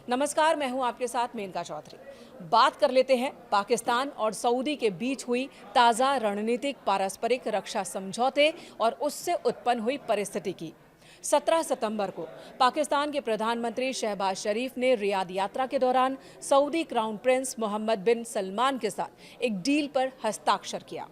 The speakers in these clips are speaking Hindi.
नमस्कार, मैं हूं आपके साथ मेनका चौधरी। बात कर लेते हैं पाकिस्तान और सऊदी के बीच हुई ताज़ा रणनीतिक पारस्परिक रक्षा समझौते और उससे उत्पन्न हुई परिस्थिति की। 17 सितंबर को पाकिस्तान के प्रधानमंत्री शहबाज शरीफ ने रियाद यात्रा के दौरान सऊदी क्राउन प्रिंस मोहम्मद बिन सलमान के साथ एक डील पर हस्ताक्षर किया।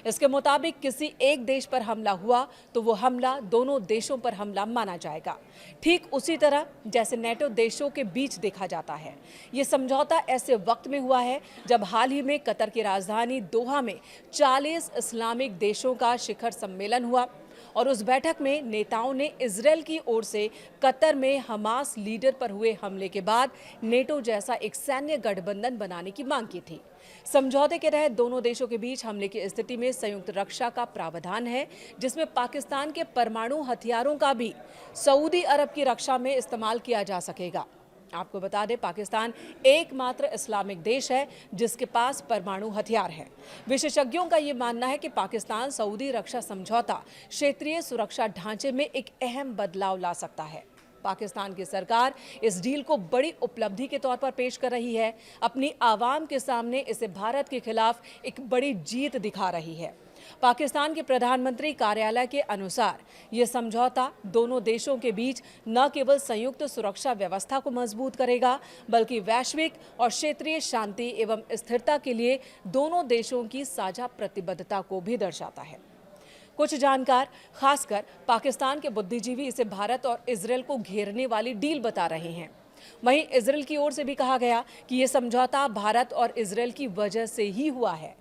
इसके मुताबिक किसी एक देश पर हमला हुआ तो वो हमला दोनों देशों पर हमला माना जाएगा, ठीक उसी तरह जैसे नेटो देशों के बीच देखा जाता है। ये समझौता ऐसे वक्त में हुआ है जब हाल ही में कतर की राजधानी दोहा में 40 इस्लामिक देशों का शिखर सम्मेलन हुआ और उस बैठक में नेताओं ने इजरायल की ओर से कतर में हमास लीडर पर हुए हमले के बाद नेटो जैसा एक सैन्य गठबंधन बनाने की मांग की थी। समझौते के तहत दोनों देशों के बीच हमले की स्थिति में संयुक्त रक्षा का प्रावधान है, जिसमें पाकिस्तान के परमाणु हथियारों का भी सऊदी अरब की रक्षा में इस्तेमाल किया जा सकेगा। आपको बता दें, पाकिस्तान एकमात्र इस्लामिक देश है जिसके पास परमाणु हथियार है। विशेषज्ञों का ये मानना है कि पाकिस्तान सऊदी रक्षा समझौता क्षेत्रीय सुरक्षा ढांचे में एक अहम बदलाव ला सकता है। पाकिस्तान की सरकार इस डील को बड़ी उपलब्धि के तौर पर पेश कर रही है। अपनी आवाम के सामने इसे भारत के खिलाफ एक बड़ी जीत दिखा रही है। पाकिस्तान के प्रधानमंत्री कार्यालय के अनुसार ये समझौता दोनों देशों के बीच न केवल संयुक्त सुरक्षा व्यवस्था को मजबूत करेगा, बल्कि वैश्विक और क्षेत्रीय शांति एवं स्थिरता के लिए दोनों देशों की साझा प्रतिबद्धता को भी दर्शाता है। कुछ जानकार, खासकर पाकिस्तान के बुद्धिजीवी, इसे भारत और इजरायल को घेरने वाली डील बता रहे हैं। वहीं इजरायल की ओर से भी कहा गया कि यह समझौता भारत और इजरायल की वजह से ही हुआ है।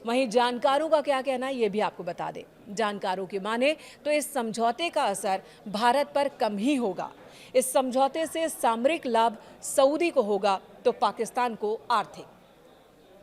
वहीं जानकारों का क्या कहना है, ये भी आपको बता दें। जानकारों की माने तो इस समझौते का असर भारत पर कम ही होगा। इस समझौते से सामरिक लाभ सऊदी को होगा तो पाकिस्तान को आर्थिक।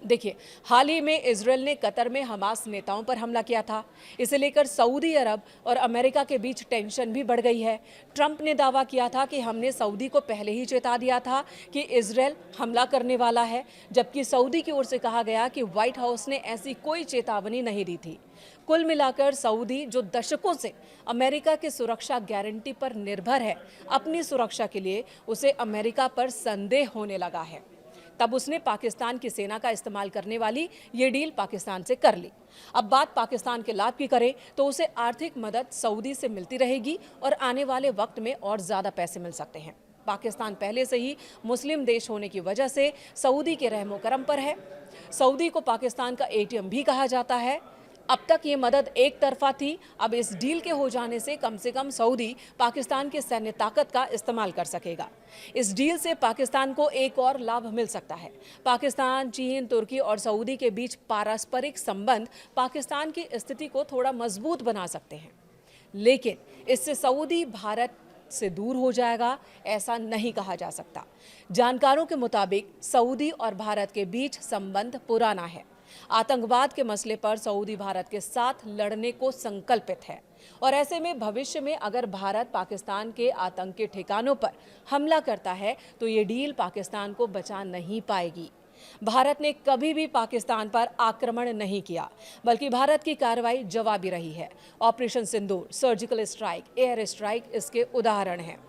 देखिए, हाल ही में इजरायल ने कतर में हमास नेताओं पर हमला किया था। इसे लेकर सऊदी अरब और अमेरिका के बीच टेंशन भी बढ़ गई है। ट्रंप ने दावा किया था कि हमने सऊदी को पहले ही चेता दिया था कि इजरायल हमला करने वाला है, जबकि सऊदी की ओर से कहा गया कि व्हाइट हाउस ने ऐसी कोई चेतावनी नहीं दी थी। कुल मिलाकर सऊदी, जो दशकों से अमेरिका की सुरक्षा गारंटी पर निर्भर है, अपनी सुरक्षा के लिए उसे अमेरिका पर संदेह होने लगा है। तब उसने पाकिस्तान की सेना का इस्तेमाल करने वाली ये डील पाकिस्तान से कर ली। अब बात पाकिस्तान के लाभ की करें तो उसे आर्थिक मदद सऊदी से मिलती रहेगी और आने वाले वक्त में और ज़्यादा पैसे मिल सकते हैं। पाकिस्तान पहले से ही मुस्लिम देश होने की वजह से सऊदी के रहमो करम पर है। सऊदी को पाकिस्तान का एटीएम भी कहा जाता है। अब तक ये मदद एक तरफा थी। अब इस डील के हो जाने से कम सऊदी पाकिस्तान की सैन्य ताकत का इस्तेमाल कर सकेगा। इस डील से पाकिस्तान को एक और लाभ मिल सकता है। पाकिस्तान, चीन, तुर्की और सऊदी के बीच पारस्परिक संबंध पाकिस्तान की स्थिति को थोड़ा मजबूत बना सकते हैं, लेकिन इससे सऊदी भारत से दूर हो जाएगा, ऐसा नहीं कहा जा सकता। जानकारों के मुताबिक सऊदी और भारत के बीच संबंध पुराना है। आतंकवाद के मसले पर सऊदी भारत के साथ लड़ने को संकल्पित है और ऐसे में भविष्य में अगर भारत पाकिस्तान के आतंकी ठिकानों पर हमला करता है तो ये डील पाकिस्तान को बचा नहीं पाएगी। भारत ने कभी भी पाकिस्तान पर आक्रमण नहीं किया, बल्कि भारत की कार्रवाई जवाबी रही है। ऑपरेशन सिंदूर, सर्जिकल स्ट्राइक, एयर स्ट्राइक इसके उदाहरण हैं।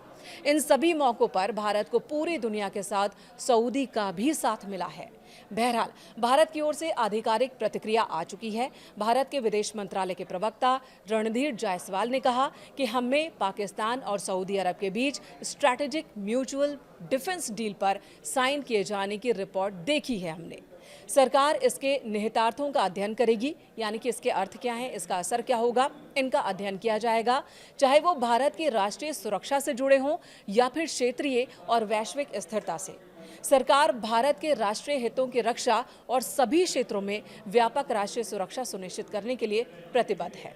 इन सभी मौकों पर भारत को पूरी दुनिया के साथ सऊदी का भी साथ मिला है। बहरहाल, भारत की ओर से आधिकारिक प्रतिक्रिया आ चुकी है। भारत के विदेश मंत्रालय के प्रवक्ता रणधीर जायसवाल ने कहा कि हमने पाकिस्तान और सऊदी अरब के बीच स्ट्रैटेजिक म्यूचुअल डिफेंस डील पर साइन किए जाने की रिपोर्ट देखी है। हमने सरकार इसके निहितार्थों का अध्ययन करेगी, यानी कि इसके अर्थ क्या हैं, इसका असर क्या होगा, इनका अध्ययन किया जाएगा, चाहे वो भारत की राष्ट्रीय सुरक्षा से जुड़े हों या फिर क्षेत्रीय और वैश्विक स्थिरता से। सरकार भारत के राष्ट्रीय हितों की रक्षा और सभी क्षेत्रों में व्यापक राष्ट्रीय सुरक्षा सुनिश्चित करने के लिए प्रतिबद्ध है।